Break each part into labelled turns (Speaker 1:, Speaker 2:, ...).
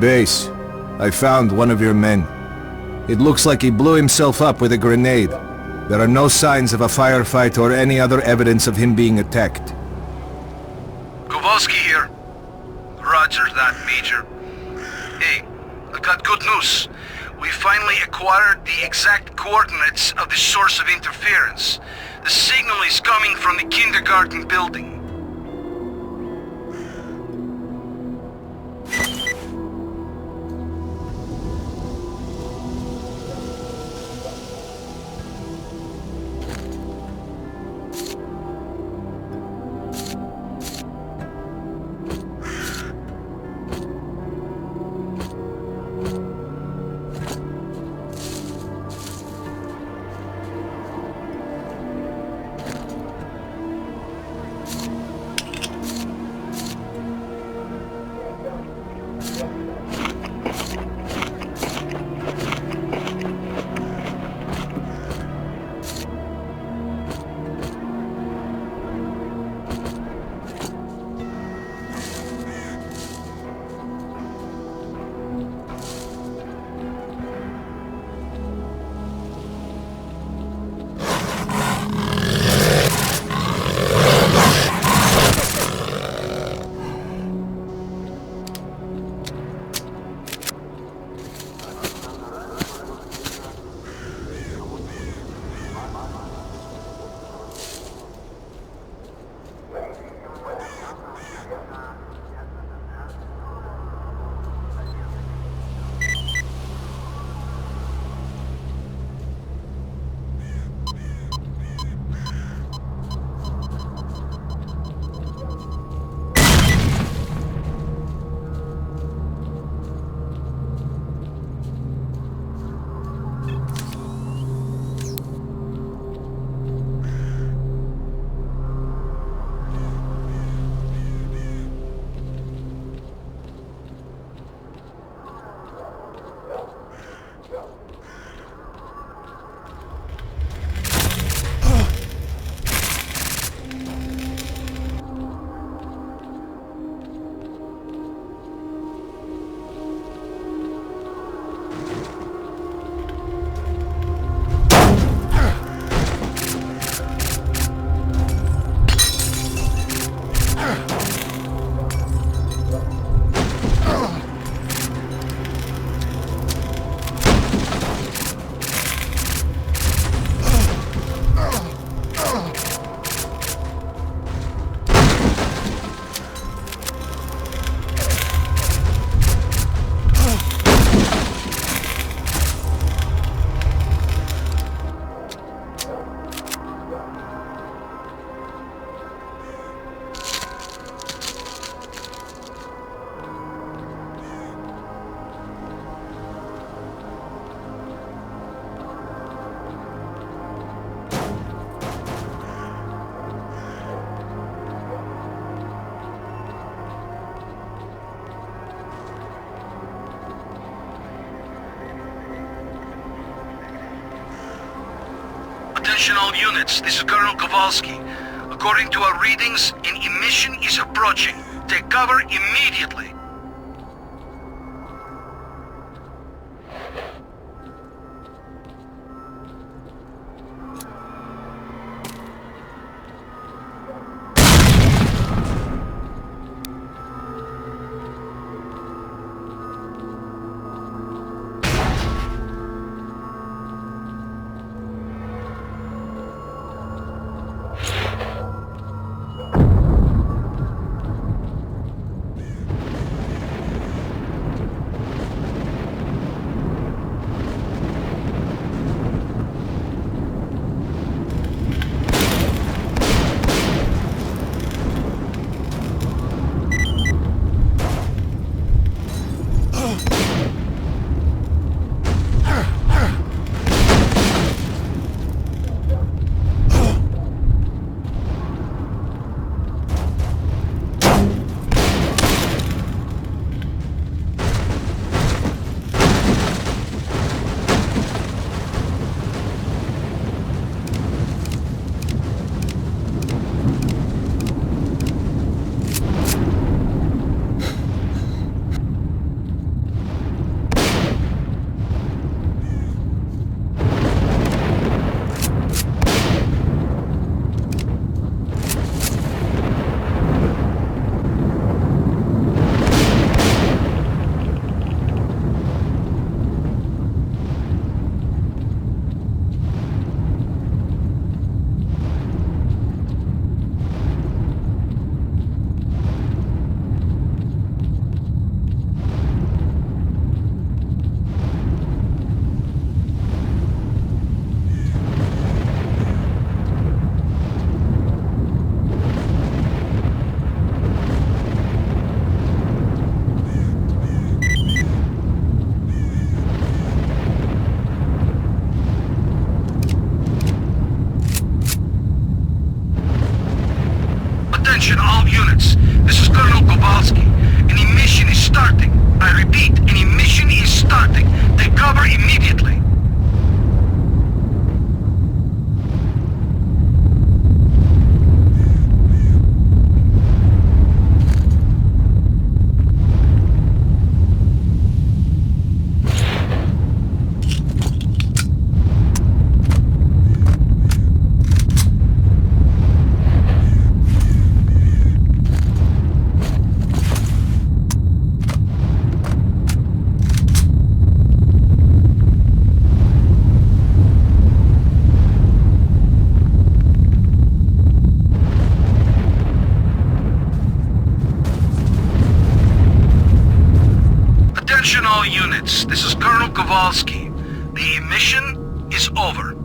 Speaker 1: base. I found one of your men. It looks like he blew himself up with a grenade. There are no signs of a firefight or any other evidence of him being attacked.
Speaker 2: Kowalski here. Roger that, Major. Hey, I got good news. We finally acquired the exact coordinates of the source of interference. The signal is coming from the kindergarten building. Attention all units, this is Colonel Kowalski. According to our readings, an emission is approaching. Take cover immediately. coordinates. This is Colonel Kowalski. The mission is over.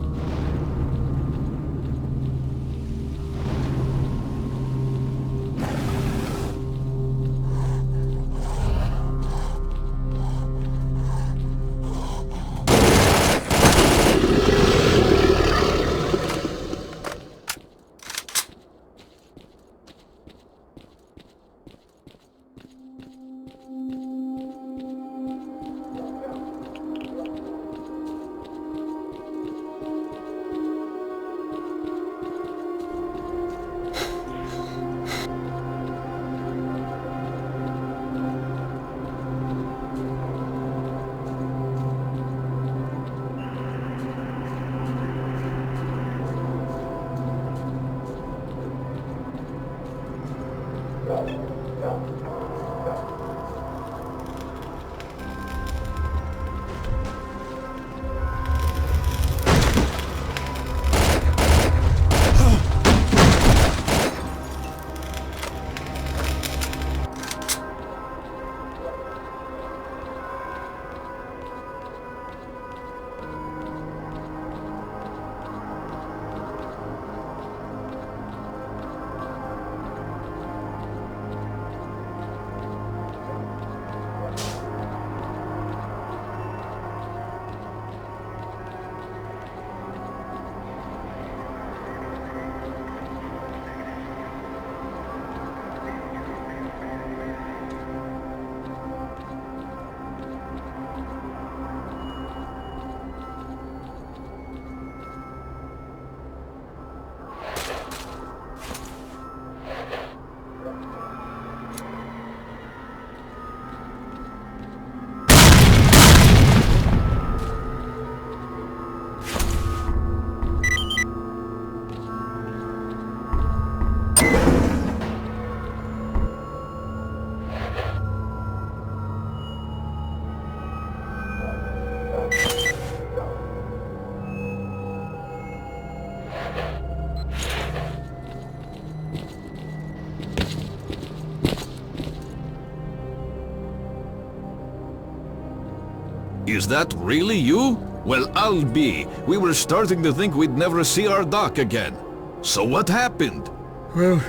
Speaker 3: Is that really you? Well, I'll be. We were starting to think we'd never see our doc again. So what happened?
Speaker 4: Well,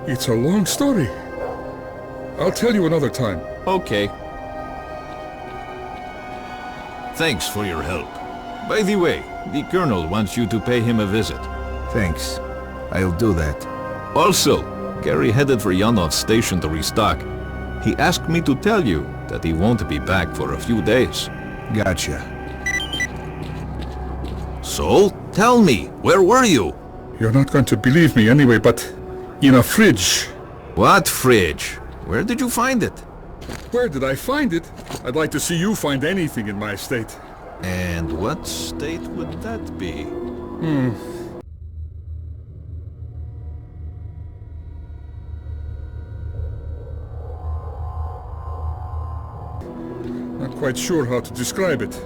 Speaker 4: it's a long story. I'll tell you another time.
Speaker 3: Okay. Thanks for your help. By the way, the Colonel wants you to pay him a visit.
Speaker 1: Thanks. I'll do that.
Speaker 3: Also, Gary headed for Yanov's station to restock. He asked me to tell you that he won't be back for a few days.
Speaker 1: Gotcha.
Speaker 3: So, tell me, where were you?
Speaker 4: You're not going to believe me anyway, but in a fridge.
Speaker 3: What fridge? Where did you find it?
Speaker 4: Where did I find it? I'd like to see you find anything in my estate.
Speaker 3: And what state would that be?
Speaker 4: Not quite sure how to describe it.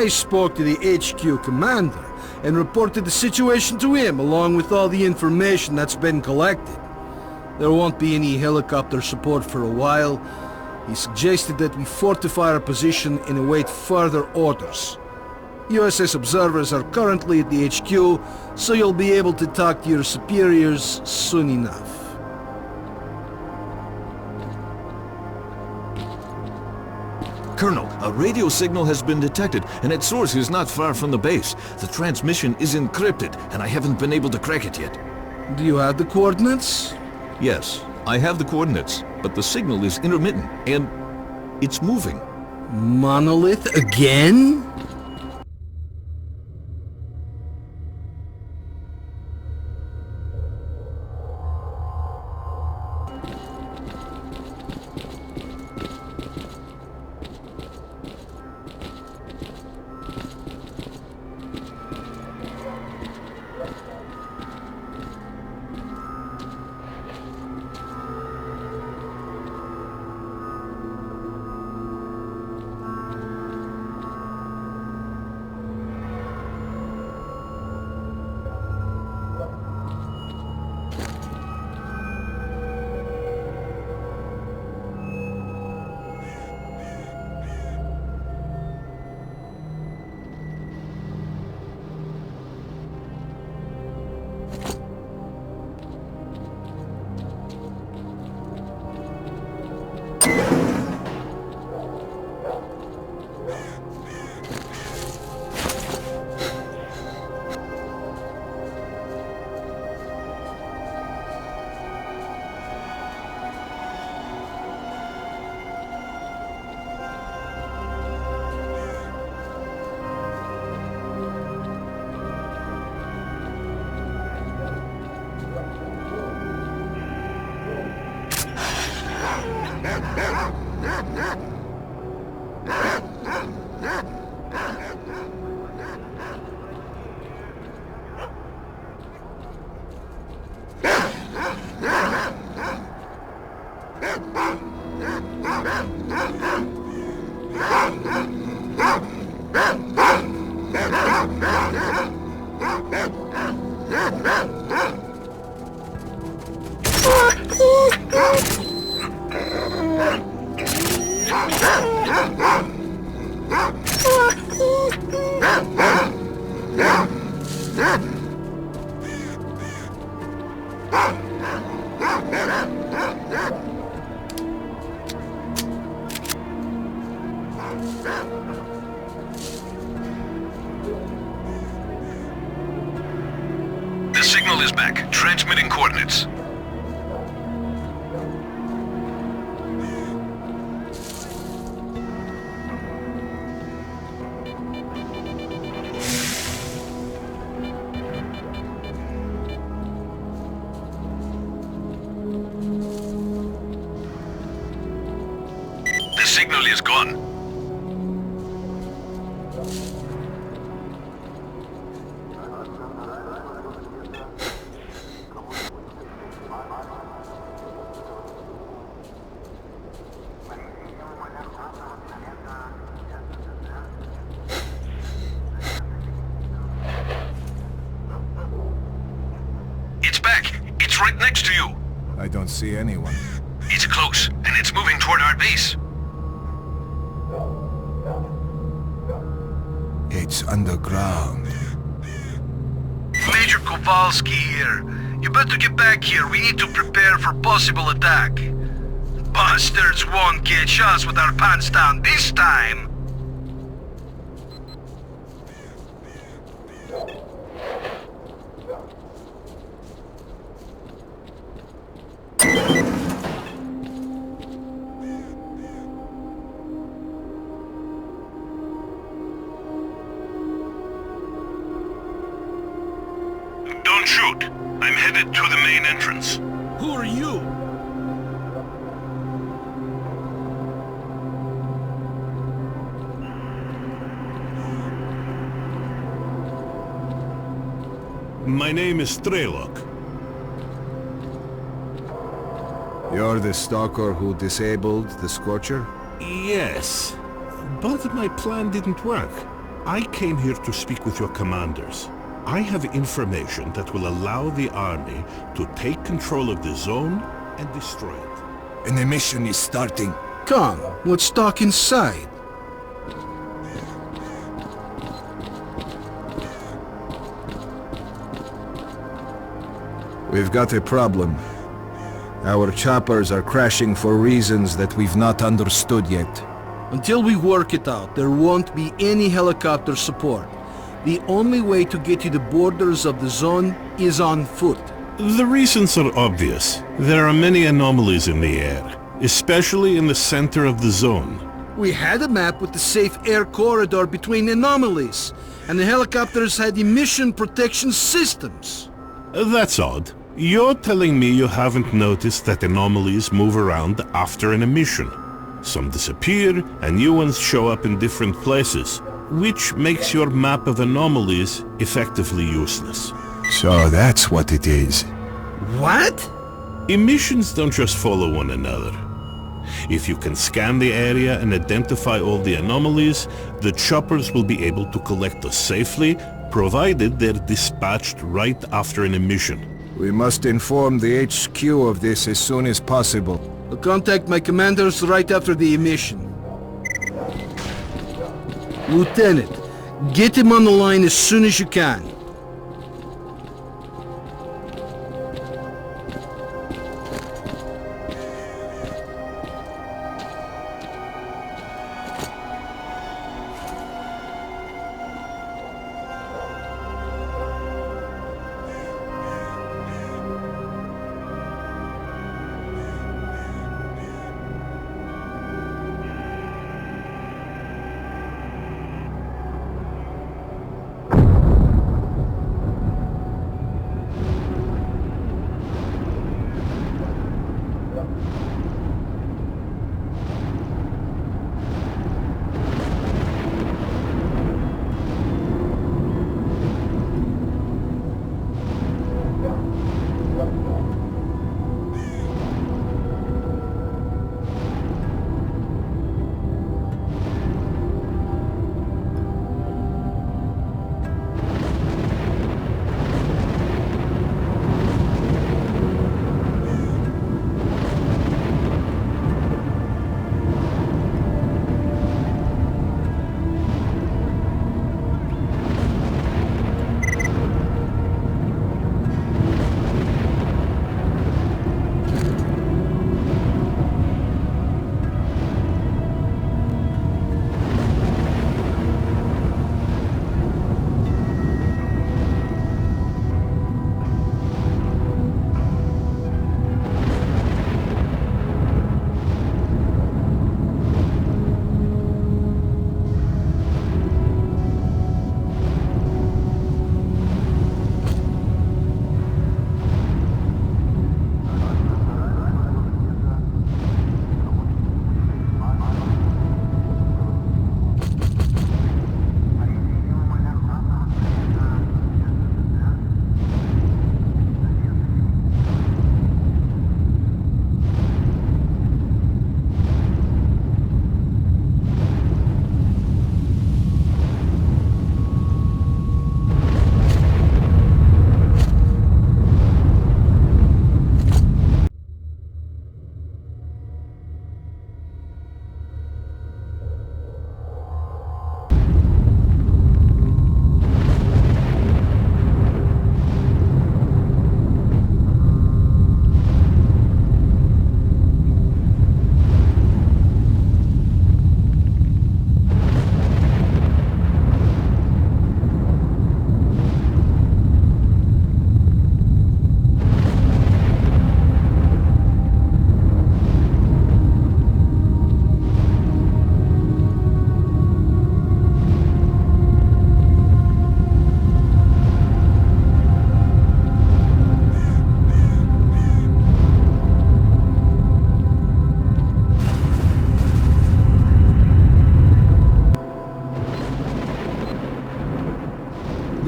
Speaker 5: I spoke to the HQ commander and reported the situation to him along with all the information that's been collected. There won't be any helicopter support for a while. He suggested that we fortify our position and await further orders. USS observers are currently at the HQ, so you'll be able to talk to your superiors soon enough.
Speaker 3: Colonel, a radio signal has been detected, and its source is not far from the base. The transmission is encrypted, and I haven't been able to crack it yet.
Speaker 5: Do you have the coordinates?
Speaker 3: Yes, I have the coordinates, but the signal is intermittent, and it's moving.
Speaker 5: Monolith again?
Speaker 2: The signal is back. Transmitting coordinates. The signal is gone. It's back. It's right next to you.
Speaker 1: I don't see anyone.
Speaker 2: It's close, and it's moving toward our base.
Speaker 1: It's underground.
Speaker 2: Major Kowalski here. You better get back here. We need to prepare for possible attack. Bastards won't catch us with our pants down this time. Don't shoot. I'm headed to the main entrance.
Speaker 4: Who are you?
Speaker 6: My name is Strelok.
Speaker 1: You're the stalker who disabled the Scorcher?
Speaker 6: Yes, but my plan didn't work. I came here to speak with your commanders. I have information that will allow the army to take control of the zone and destroy it.
Speaker 1: An emission is starting.
Speaker 5: Come, let's talk inside.
Speaker 1: We've got a problem. Our choppers are crashing for reasons that we've not understood yet.
Speaker 5: Until we work it out, there won't be any helicopter support. The only way to get to the borders of the zone is on foot.
Speaker 6: The reasons are obvious. There are many anomalies in the air, especially in the center of the zone.
Speaker 5: We had a map with the safe air corridor between anomalies, and the helicopters had emission protection systems.
Speaker 6: That's odd. You're telling me you haven't noticed that anomalies move around after an emission. Some disappear, and new ones show up in different places, which makes your map of anomalies effectively useless.
Speaker 1: So that's what it is.
Speaker 5: What?
Speaker 6: Emissions don't just follow one another. If you can scan the area and identify all the anomalies, the choppers will be able to collect us safely, provided they're dispatched right after an emission.
Speaker 1: We must inform the HQ of this as soon as possible.
Speaker 5: I'll contact my commanders right after the emission. Lieutenant, get him on the line as soon as you can.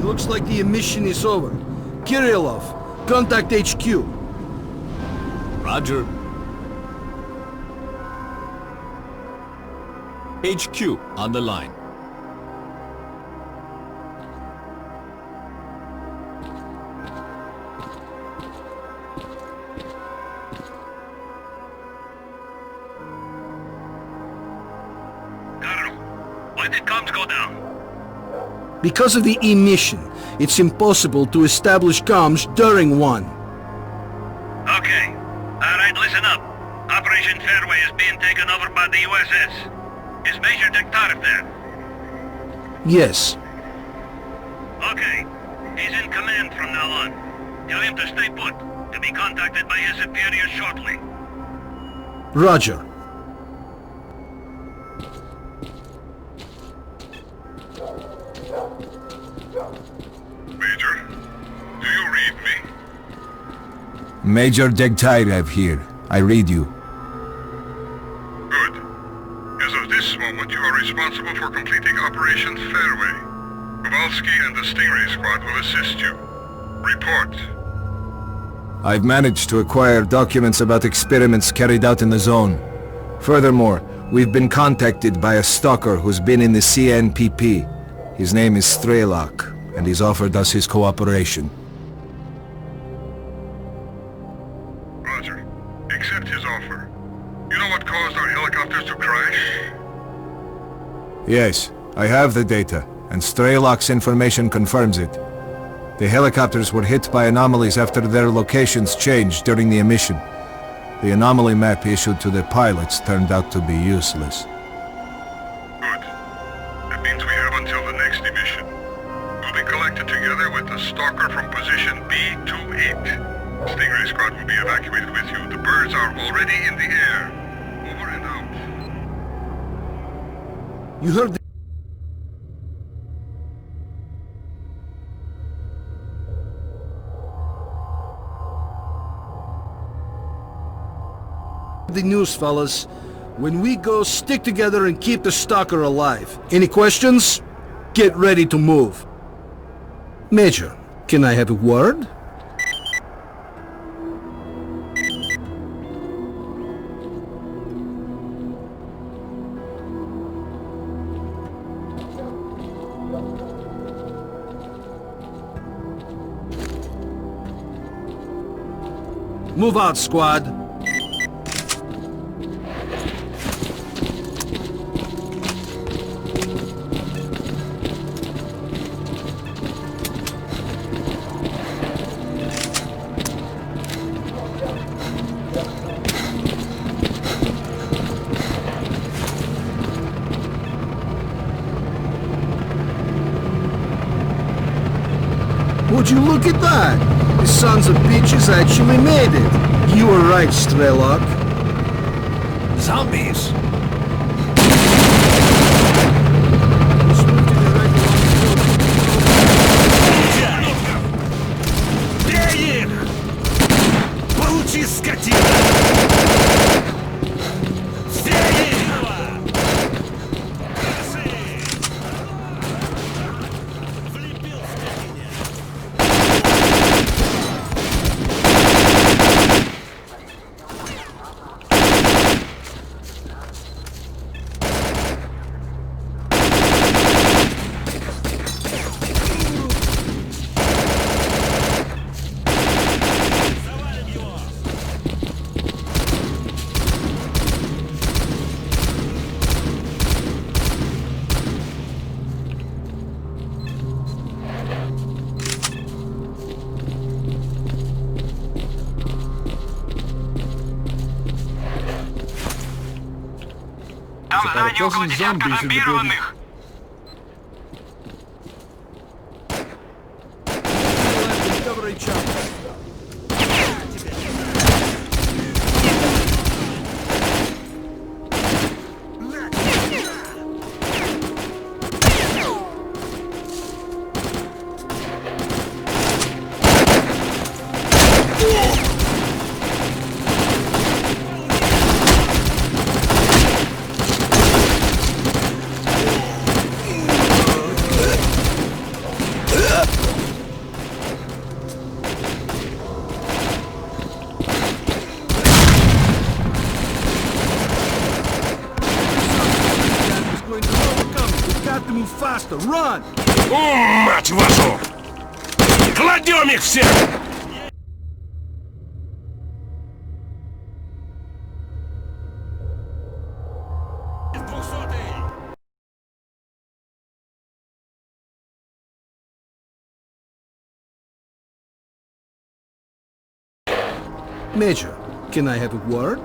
Speaker 5: Looks like the emission is over. Kirillov, contact HQ.
Speaker 3: Roger. HQ on the line.
Speaker 2: systems go down?
Speaker 5: Because of the emission, it's impossible to establish comms during one.
Speaker 2: Okay. Alright, listen up. Operation Fairway is being taken over by the USS. Is Major Dektarov there?
Speaker 5: Yes.
Speaker 2: Okay. He's in command from now on. Tell him to stay put, to be contacted by his superiors shortly.
Speaker 5: Roger.
Speaker 4: Major, do you read me?
Speaker 1: Major Degtyarev here. I read you.
Speaker 4: Good. As of this moment, you are responsible for completing Operation Fairway. Kowalski and the Stingray squad will assist you. Report.
Speaker 1: I've managed to acquire documents about experiments carried out in the zone. Furthermore, we've been contacted by a stalker who's been in the CNPP. His name is Strelok, and he's offered us his cooperation.
Speaker 4: Roger. Accept his offer. You know what caused our helicopters to crash?
Speaker 1: Yes, I have the data, and Strelok's information confirms it. The helicopters were hit by anomalies after their locations changed during the emission. The anomaly map issued to the pilots turned out to be useless.
Speaker 4: Good. That means we have until the next emission. We'll be collected together with the stalker from position B28. Stingray squad will be evacuated with you. The birds are already in the air. Over and out.
Speaker 5: You heard the news, fellas. When we go, stick together and keep the stalker alive. Any questions? Get ready to move. Major, can I have a word? Move out, squad. Would you look at that? The sons of bitches actually made it. You were right, Strelok.
Speaker 3: Zombies! Бей их! Получи, скотина!
Speaker 2: Задание около десятка зомбированных.
Speaker 5: Faster, run!
Speaker 6: Мать вашу! Кладем их всех!
Speaker 5: Major, can I have a word?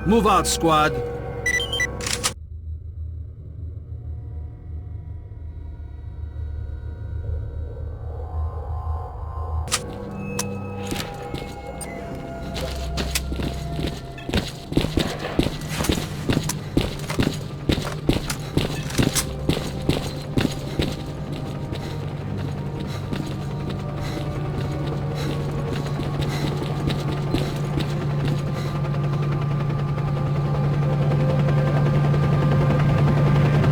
Speaker 5: Move out, squad.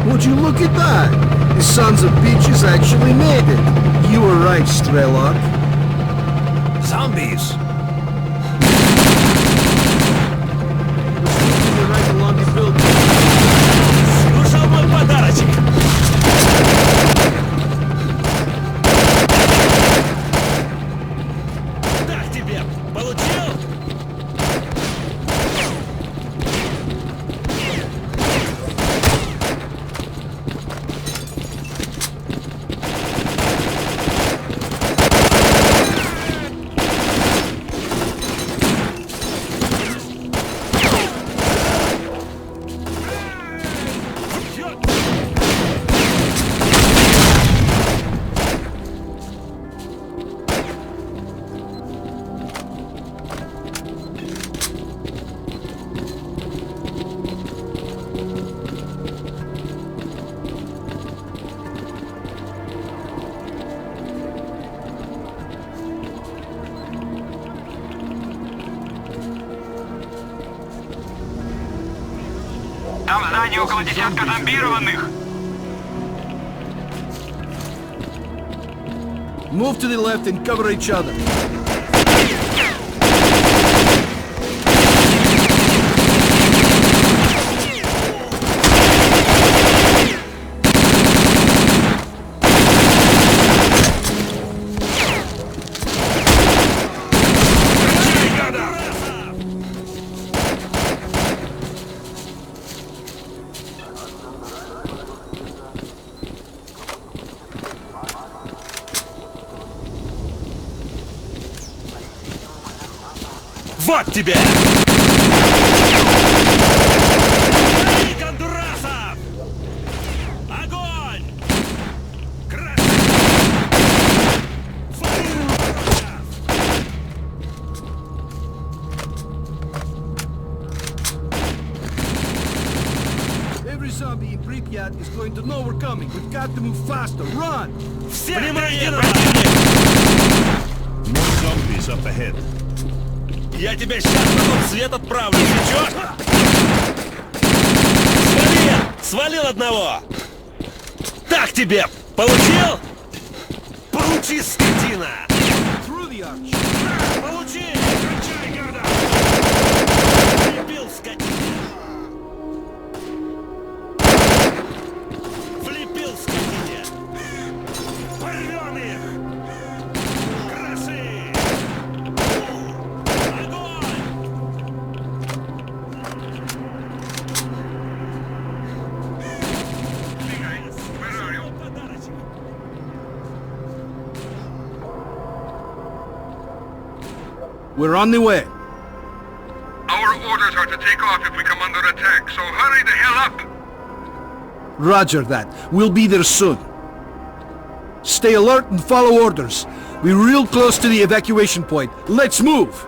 Speaker 5: Would you look at that? The sons of bitches actually made it. You were right, Strelok.
Speaker 3: Zombies!
Speaker 5: You're right along the building.
Speaker 3: Слушал мой подарочек! Так тебе! Получил?
Speaker 7: Там в здании около десятка зомбированных.
Speaker 5: Move to the left and cover each other.
Speaker 3: Вот тебе! Гондурасов! Огонь!
Speaker 5: Every zombie in Pripyat is going to know we're coming. We've got to move faster. Run!
Speaker 3: Внимание, противник!
Speaker 6: More zombies up ahead.
Speaker 3: Я тебя сейчас на тот свет отправлю, сечешь? Свалил! Свалил одного! Так тебе! Получил? Получи, скотина!
Speaker 5: Through the arch.
Speaker 3: Получи! Влепил, скотина! Влепил, скотине! Порвем их! Красы!
Speaker 5: We're on the way.
Speaker 4: Our orders are to take off if we come under attack, so hurry the hell up!
Speaker 5: Roger that. We'll be there soon. Stay alert and follow orders. We're real close to the evacuation point. Let's move!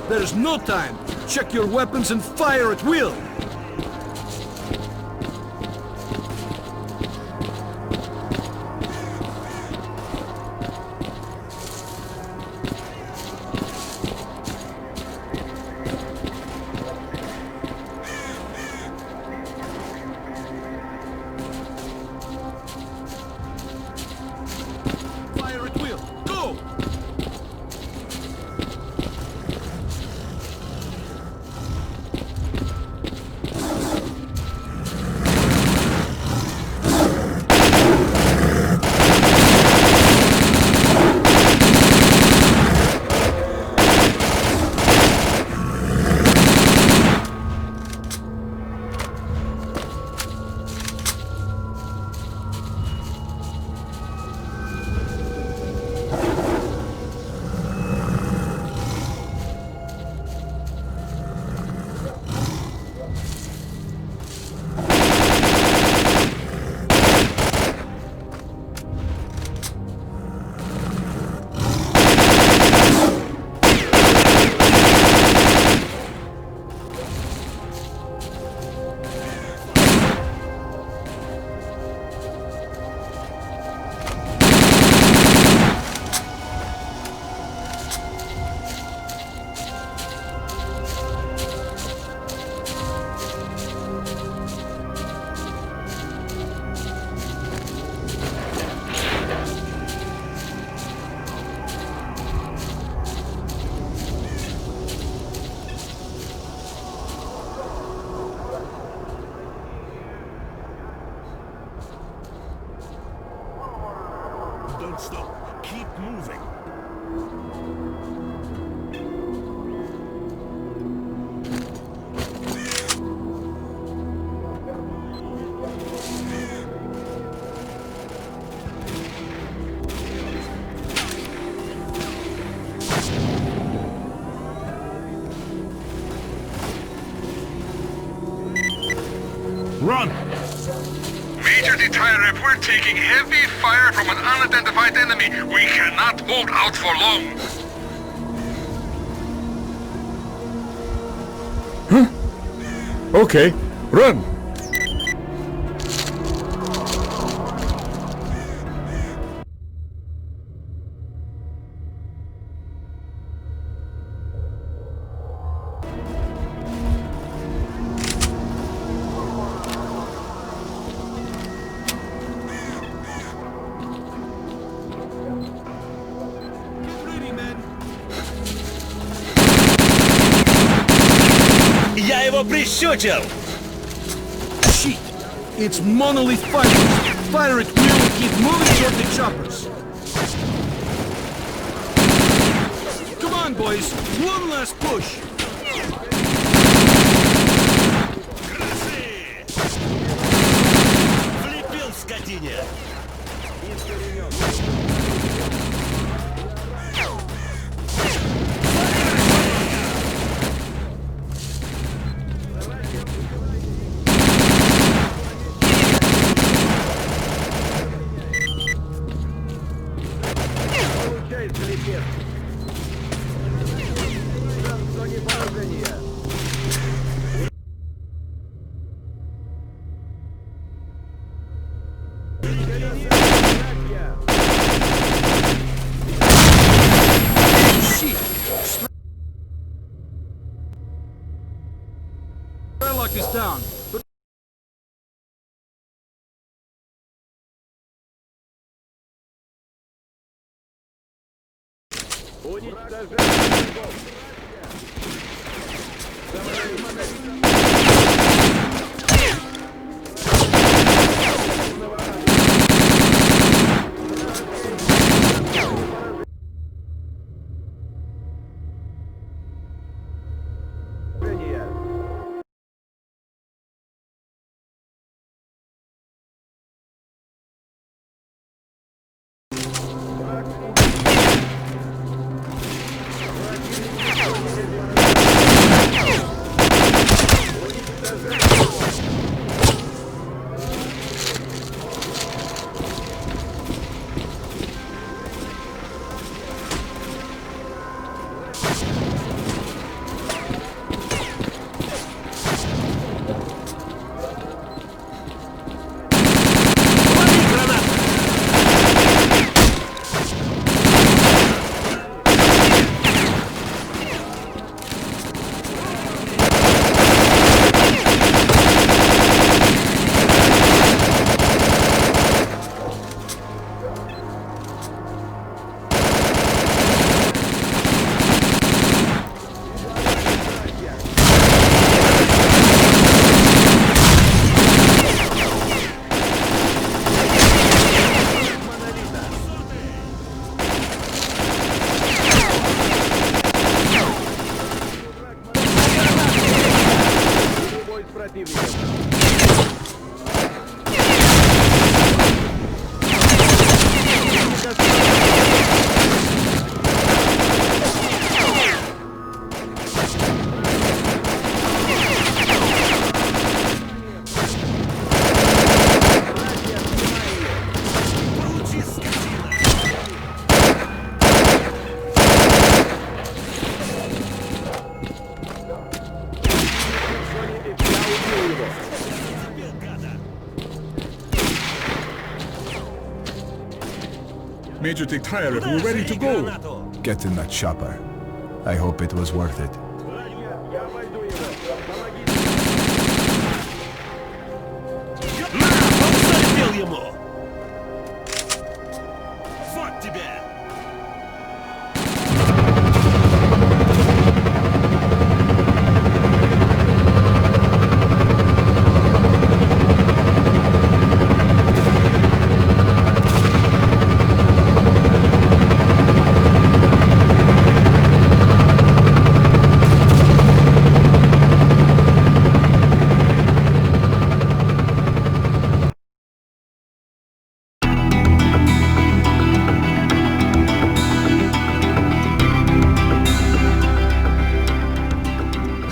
Speaker 5: There's no time. Check your weapons and fire at will! Fire at will! Go!
Speaker 6: Don't stop. Keep moving. Run!
Speaker 4: Major Detail Rep, we're taking heavy fire from an unidentified enemy. We cannot hold out for long.
Speaker 8: Okay, run!
Speaker 9: Я его прищучил!
Speaker 5: Shit! It's monolith fighters! Fire at will and keep moving toward the choppers! Come on, boys! One last push!
Speaker 9: Влепил скотине!
Speaker 5: Airlock is down, but
Speaker 4: Major Dictator, we're ready to go.
Speaker 1: Get in that chopper. I hope it was worth it.
Speaker 9: Усадил ему! Вот тебе!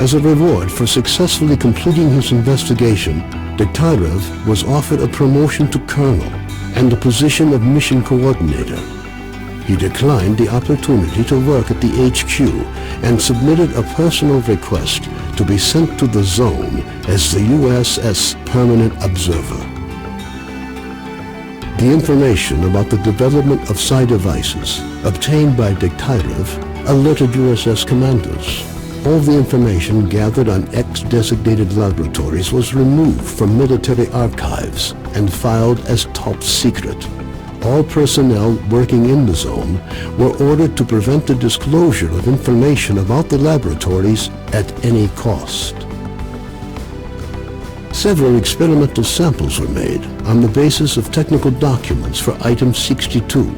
Speaker 8: As a reward for successfully completing his investigation, Degtyarev was offered a promotion to colonel and the position of mission coordinator. He declined the opportunity to work at the HQ and submitted a personal request to be sent to the zone as the USS Permanent Observer. The information about the development of psi devices obtained by Degtyarev alerted USS commanders. All the information gathered on X-designated laboratories was removed from military archives and filed as top secret. All personnel working in the zone were ordered to prevent the disclosure of information about the laboratories at any cost. Several experimental samples were made on the basis of technical documents for Item 62.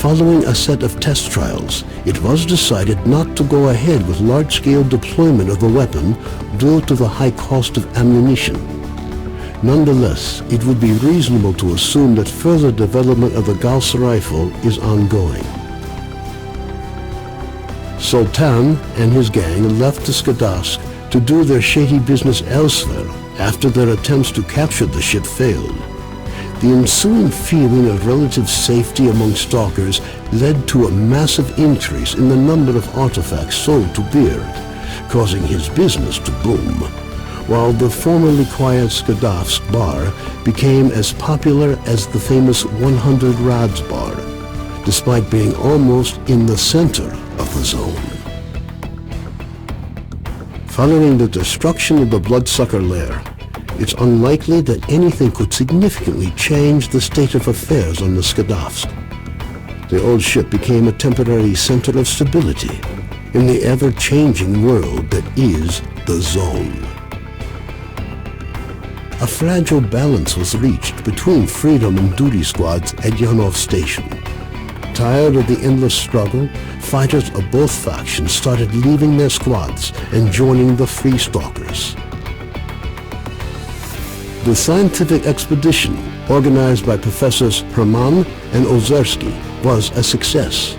Speaker 8: Following a set of test trials, it was decided not to go ahead with large-scale deployment of the weapon due to the high cost of ammunition. Nonetheless, it would be reasonable to assume that further development of the Gauss rifle is ongoing. Sultan and his gang left the Skadovsk to do their shady business elsewhere after their attempts to capture the ship failed. The ensuing feeling of relative safety among stalkers led to a massive increase in the number of artifacts sold to Beard, causing his business to boom, while the formerly quiet Skadovsk bar became as popular as the famous 100 Rods bar, despite being almost in the center of the zone. Following the destruction of the Bloodsucker lair, it's unlikely that anything could significantly change the state of affairs on the Skadovsk. The old ship became a temporary center of stability in the ever-changing world that is the Zone. A fragile balance was reached between freedom and duty squads at Yanov Station. Tired of the endless struggle, fighters of both factions started leaving their squads and joining the Free Stalkers. The scientific expedition, organized by Professors Herman and Ozersky, was a success.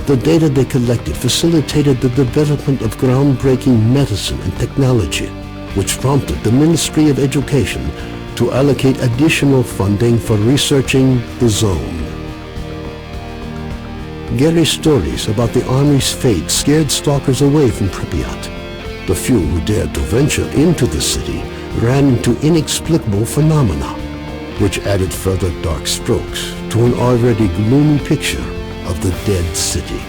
Speaker 8: The data they collected facilitated the development of groundbreaking medicine and technology, which prompted the Ministry of Education to allocate additional funding for researching the Zone. Gary's stories about the Army's fate scared stalkers away from Pripyat. The few who dared to venture into the city ran into inexplicable phenomena, which added further dark strokes to an already gloomy picture of the dead city.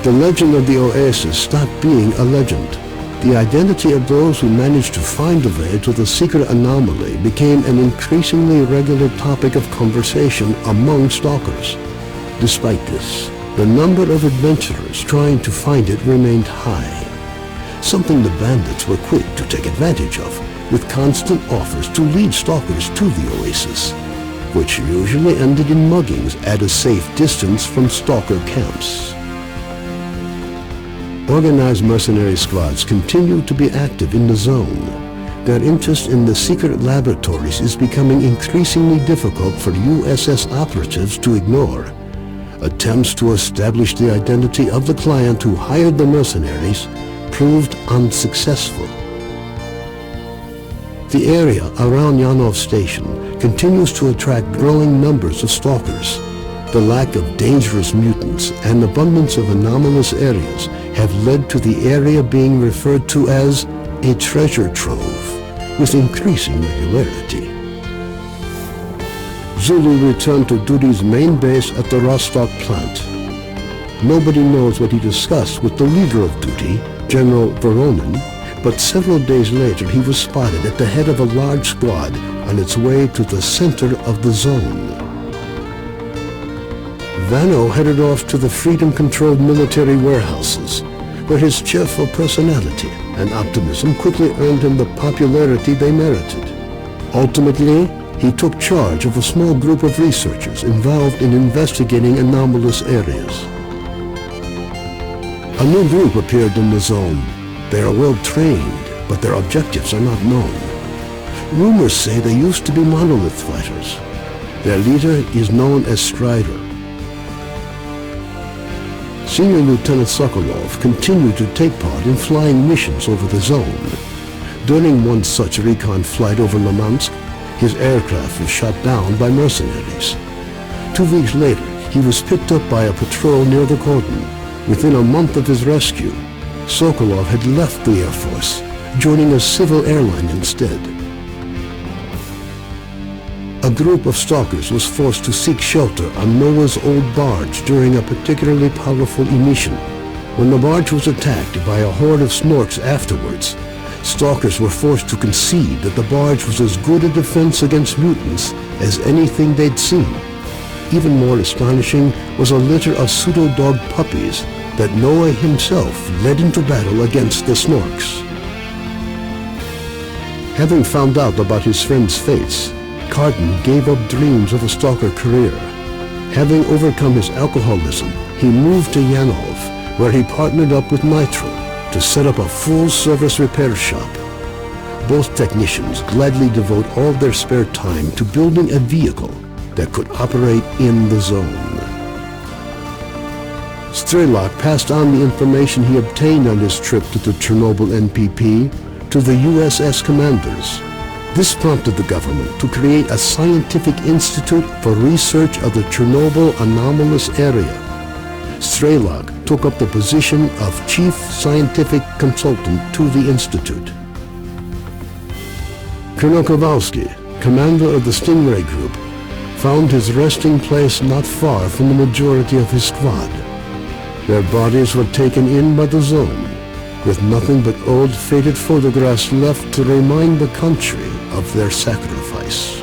Speaker 8: The legend of the Oasis stopped being a legend. The identity of those who managed to find a way to the secret anomaly became an increasingly regular topic of conversation among stalkers. Despite this, the number of adventurers trying to find it remained high, something the bandits were quick to take advantage of, with constant offers to lead stalkers to the Oasis, which usually ended in muggings at a safe distance from stalker camps. Organized mercenary squads continue to be active in the Zone. Their interest in the secret laboratories is becoming increasingly difficult for USS operatives to ignore. Attempts to establish the identity of the client who hired the mercenaries proved unsuccessful. The area around Yanov Station continues to attract growing numbers of stalkers. The lack of dangerous mutants and abundance of anomalous areas have led to the area being referred to as a treasure trove with increasing regularity. Zulu returned to duty's main base at the Rostock plant. Nobody knows what he discussed with the leader of duty, General Voronin, but several days later he was spotted at the head of a large squad on its way to the center of the zone. Vano headed off to the freedom-controlled military warehouses, where his cheerful personality and optimism quickly earned him the popularity they merited. Ultimately, he took charge of a small group of researchers involved in investigating anomalous areas. A new group appeared in the zone. They are well trained, but their objectives are not known. Rumors say they used to be monolith fighters. Their leader is known as Strider. Senior Lieutenant Sokolov continued to take part in flying missions over the zone. During one such recon flight over Limansk, his aircraft was shot down by mercenaries. 2 weeks later, he was picked up by a patrol near the cordon. Within a month of his rescue, Sokolov had left the Air Force, joining a civil airline instead. A group of stalkers was forced to seek shelter on Noah's old barge during a particularly powerful emission. When the barge was attacked by a horde of snorks afterwards, stalkers were forced to concede that the barge was as good a defense against mutants as anything they'd seen. Even more astonishing was a litter of pseudo-dog puppies that Noah himself led into battle against the snorks. Having found out about his friend's fates, Carton gave up dreams of a stalker career. Having overcome his alcoholism, he moved to Yanov, where he partnered up with Nitro to set up a full-service repair shop. Both technicians gladly devote all their spare time to building a vehicle that could operate in the zone. Strelok passed on the information he obtained on his trip to the Chernobyl NPP to the USS commanders. This prompted the government to create a scientific institute for research of the Chernobyl anomalous area. Strelok took up the position of chief scientific consultant to the institute. Colonel Kowalski, commander of the Stingray Group, found his resting place not far from the majority of his squad. Their bodies were taken in by the zone, with nothing but old faded photographs left to remind the country of their sacrifice.